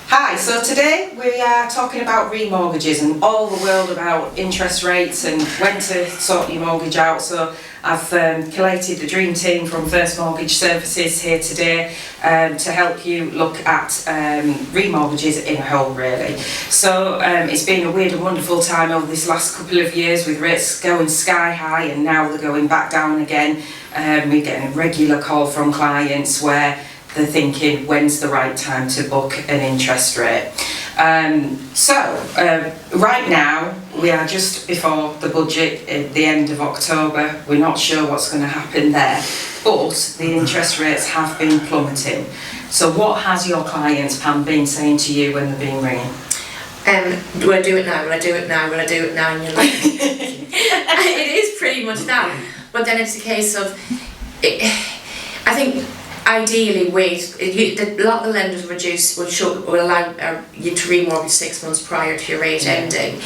Hi, so today we are talking about remortgages and all the world about interest rates and when to sort your mortgage out. So I've collated the dream team from First Mortgage Services here today to help you look at remortgages in a whole, really. So it's been a weird and wonderful time over this last couple of years with rates going sky high and now they're going back down again. We're getting a regular call from clients where they're thinking, when's the right time to book an interest rate? Right now, we are just before the budget at the end of October. We're not sure what's going to happen there, but the interest rates have been plummeting. So what has your clients, Pam, been saying to you when they've been ringing? Will I do it now? Will I do it now? Will I do it now? And you're like, it is pretty much that. But then it's a case of, I think, ideally, a lot of the lenders will allow you to remortgage 6 months prior to your rate ending.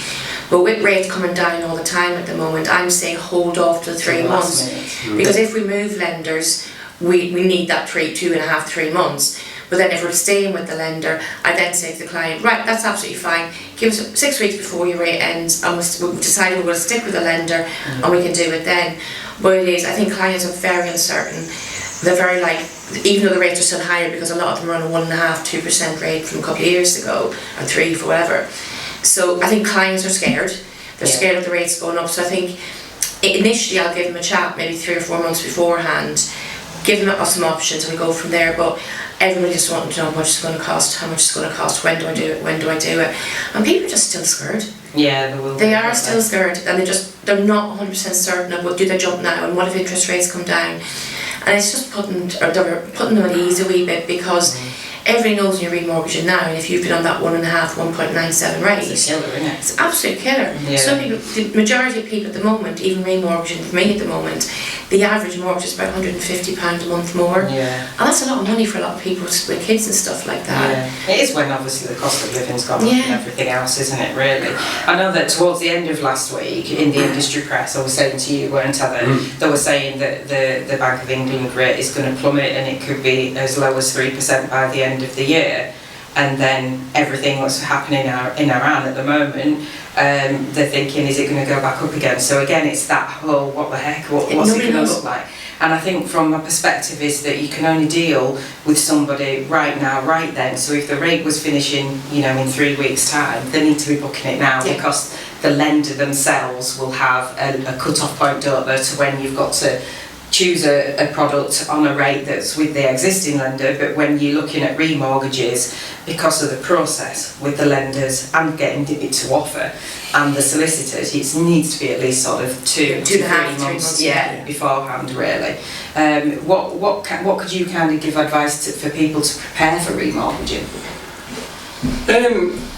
But with rates coming down all the time at the moment, I'm saying hold off to 3 months. Because if we move lenders, we need that 2.5-3 months. But then if we're staying with the lender, I then say to the client, right, that's absolutely fine. Give us 6 weeks before your rate ends and we've decided we're going to stick with the lender and we can do it then. But it is, I think clients are very uncertain. They're very even though the rates are still higher because a lot of them are on a 1.5-2% rate from a couple of years ago, or 3 for whatever. So I think clients are scared. They're scared of the rates going up. So I think initially I'll give them a chat maybe 3 or 4 months beforehand, give them some options and we go from there. But everybody just wanting to know how much it's going to cost, how much it's going to cost, when do I do it, and people are just still scared. Yeah, they are still scared, and they're not 100% certain of do they jump now and what if interest rates come down. And it's just putting them at ease a wee bit because everybody knows you're remortgaging now, and if you've been on that 1.97 rate, it's a killer, isn't it? It's an absolute killer. Yeah. Some people, the majority of people at the moment, even remortgaging for me at the moment, the average mortgage is about £150 a month more. Yeah. And that's a lot of money for a lot of people with kids and stuff like that. Yeah. It is when obviously the cost of living's gone up and everything else, isn't it, really? I know that towards the end of last week in the industry press, I was saying to you, weren't I, that they were saying that the Bank of England rate is going to plummet and it could be as low as 3% by the end of the year. And then everything that's happening in Iran at the moment, they're thinking, is it going to go back up again? So again, it's that whole, what the heck, what's it going to look like? And I think from my perspective is that you can only deal with somebody right now, right then. So if the rate was finishing, in 3 weeks' time, they need to be booking it now because the lender themselves will have a cut-off point, don't they, to when you've got to choose a product on a rate that's with the existing lender. But when you're looking at remortgages, because of the process with the lenders and getting it to offer and the solicitors, it needs to be at least sort of 2 to 3 months beforehand, really. What could you kind of give advice for people to prepare for remortgaging?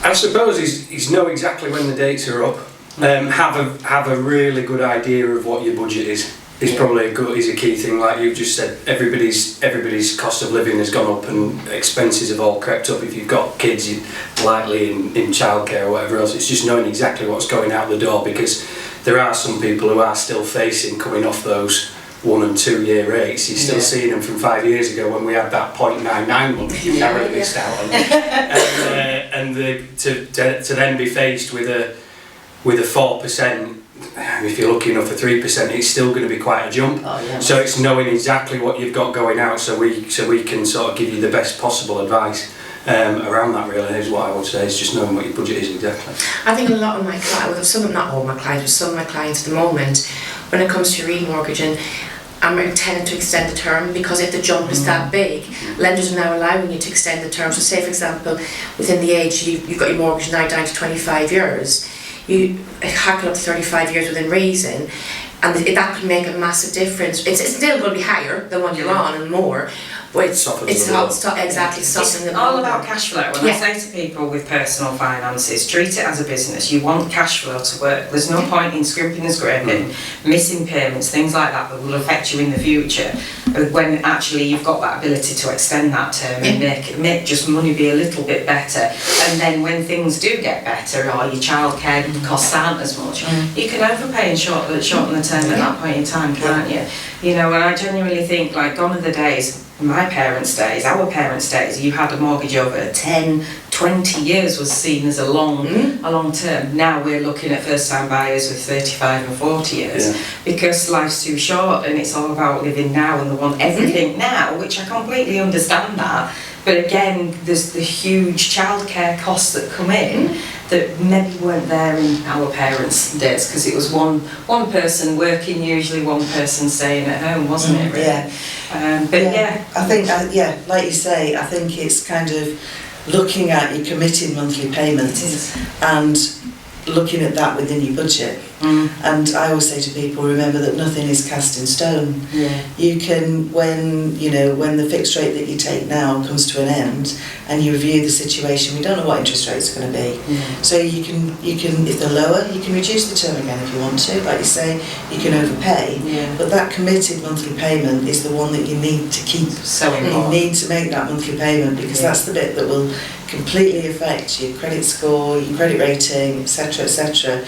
I suppose is know exactly when the dates are up. Have a really good idea of what your budget is. It's probably a key thing. Like you've just said, everybody's cost of living has gone up and expenses have all crept up. If you've got kids, you're likely in childcare or whatever else. It's just knowing exactly what's going out the door, because there are some people who are still facing coming off those 1 and 2 year rates. You're still seeing them from 5 years ago when we had that 0.99 month you narrowly missed out on. To then be faced with a 4%. If you're lucky enough for 3%, it's still going to be quite a jump. So it's knowing exactly what you've got going out, so we can sort of give you the best possible advice around that. Really, is what I would say. Is just knowing what your budget is exactly. I think a lot of my clients, not all my clients, but some of my clients at the moment, when it comes to remortgaging, I'm intending to extend the term, because if the jump is that big, lenders are now allowing you to extend the term. So say, for example, within the age you've got your mortgage now down to 25 years, you hack it up to 35 years within reason, and that could make a massive difference. It's still going to be higher than what you're on and more, but it's softening the all about cash flow. When I say to people with personal finances, treat it as a business. You want cash flow to work. There's no point in scrimping and scraping, missing payments, things like that will affect you in the future. When actually you've got that ability to extend that term and make just money be a little bit better. And then when things do get better, or your childcare costs aren't as much, you can overpay and shorten the term at that point in time, can't you? And I genuinely think, gone are the days, my parents' days, our parents' days, you had a mortgage over 10, 20 years was seen as a long term. Now we're looking at first time buyers with 35 and 40 years because life's too short and it's all about living now and they want everything now, which I completely understand that. But again, there's the huge childcare costs that come in that maybe weren't there in our parents' days because it was one person working, usually one person staying at home, wasn't it? Really? I think like you say, I think it's kind of looking at your committed monthly payments and looking at that within your budget. And I always say to people, remember that nothing is cast in stone. You can, when the fixed rate that you take now comes to an end and you review the situation, we don't know what interest rates are going to be. So you can if they're lower, you can reduce the term again if you want to. Like you say, you can overpay, but that committed monthly payment is the one that you need to keep. So important. You need to make that monthly payment because that's the bit that will completely affect your credit score, your credit rating, etc., etc.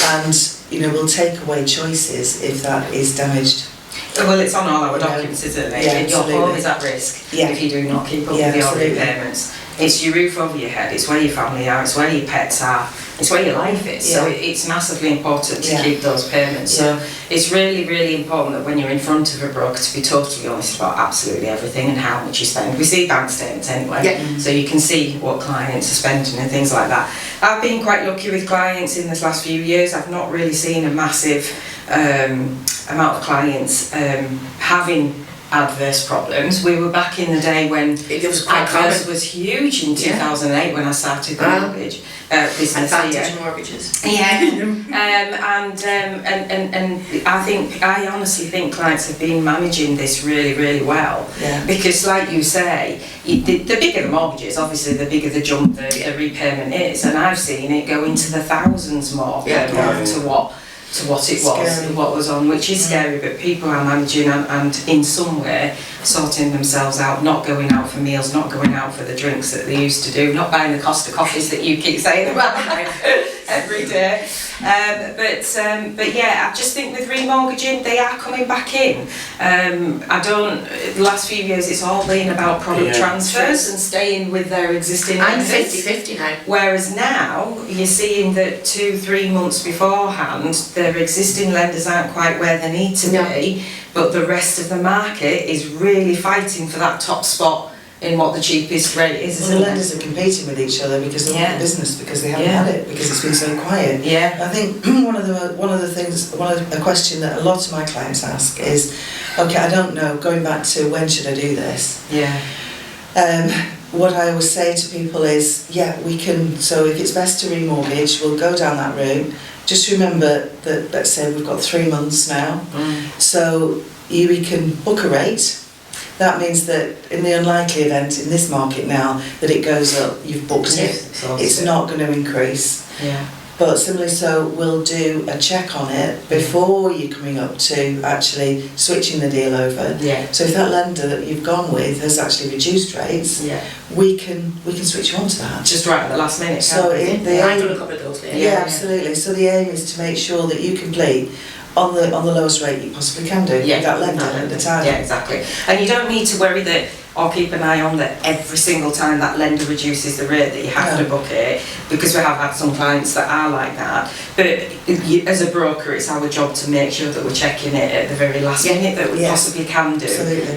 And will take away choices if that is damaged. Well, it's on all our documents, isn't it? Your home is at risk if you do not keep up with your repayments. It's your roof over your head, it's where your family are, it's where your pets are, it's where your life is. So it's massively important to keep those payments. So it's really, really important that when you're in front of a broker to be totally honest about absolutely everything and how much you spend. We see bank statements anyway, so you can see what clients are spending and things like that. I've been quite lucky with clients in this last few years. I've not really seen a massive amount of clients having adverse problems. We were back in the day when it was quite adverse was huge in 2008 when I started the mortgage business Advantage mortgages. and I honestly think clients have been managing this really, really well. Because like you say, the bigger the mortgages, obviously the bigger the jump the repayment is, and I've seen it go into the thousands more per month to what it was, what was on, which is scary, but people are managing and in some way sorting themselves out, not going out for meals, not going out for the drinks that they used to do, not buying the Costa coffees that you keep saying about every day. But yeah, I just think with remortgaging, they are coming back in. The last few years it's all been about product transfers and staying with their existing lenders. I'm 50-50 now. Whereas now, you're seeing that 2-3 months beforehand, their existing lenders aren't quite where they need to be, but the rest of the market is really fighting for that top spot in what the cheapest rate is. Well, the lenders are competing with each other because they want the business, because they haven't had it, because it's been so quiet. I think one of the question that a lot of my clients ask is, okay, I don't know, going back to when should I do this? What I always say to people is, we can, so if it's best to remortgage, we'll go down that route. Just remember that, let's say we've got 3 months now, so we can book a rate. That means that in the unlikely event in this market now that it goes up, you've booked it, it's not going to increase. But similarly, so we'll do a check on it before you're coming up to actually switching the deal over. So if that lender that you've gone with has actually reduced rates, we can switch you on to that. Just right at the last minute. So I've done a couple of those. Absolutely. So the aim is to make sure that you complete on the lowest rate you possibly can do with that lender at the time. Exactly. And you don't need to worry that, or keep an eye on that every single time that lender reduces the rate that you have to book it, because we have had some clients that are like that. But as a broker, it's our job to make sure that we're checking it at the very last minute that we possibly can do,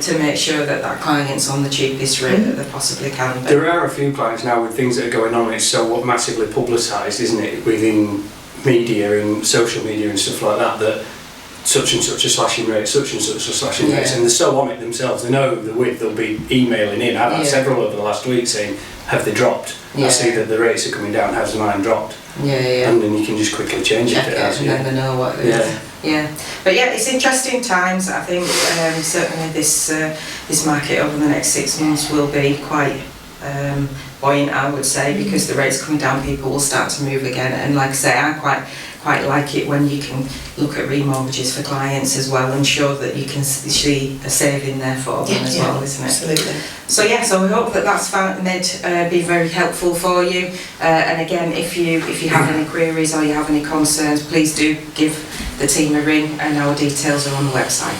to make sure that that client's on the cheapest rate that they possibly can. There are a few clients now with things that are going on, it's so massively publicised, isn't it, within media and social media and stuff like that, that such and such a slashing rate, such and such a slashing rate, and they're so on it themselves. They know the width. They'll be emailing in. I've had several over the last week saying, "Have they dropped? I see that the rates are coming down. Has mine dropped?" And then you can just quickly change it. And then they know what. But it's interesting times. I think certainly this market over the next 6 months will be quite buoyant, I would say, because the rates coming down, people will start to move again. And like I say, I quite like it when you can look at remortgages for clients as well and show that you can see a saving there for them as well, isn't it? Absolutely. So we hope that that's be very helpful for you. And again, if you have any queries or you have any concerns, please do give the team a ring, and our details are on the website.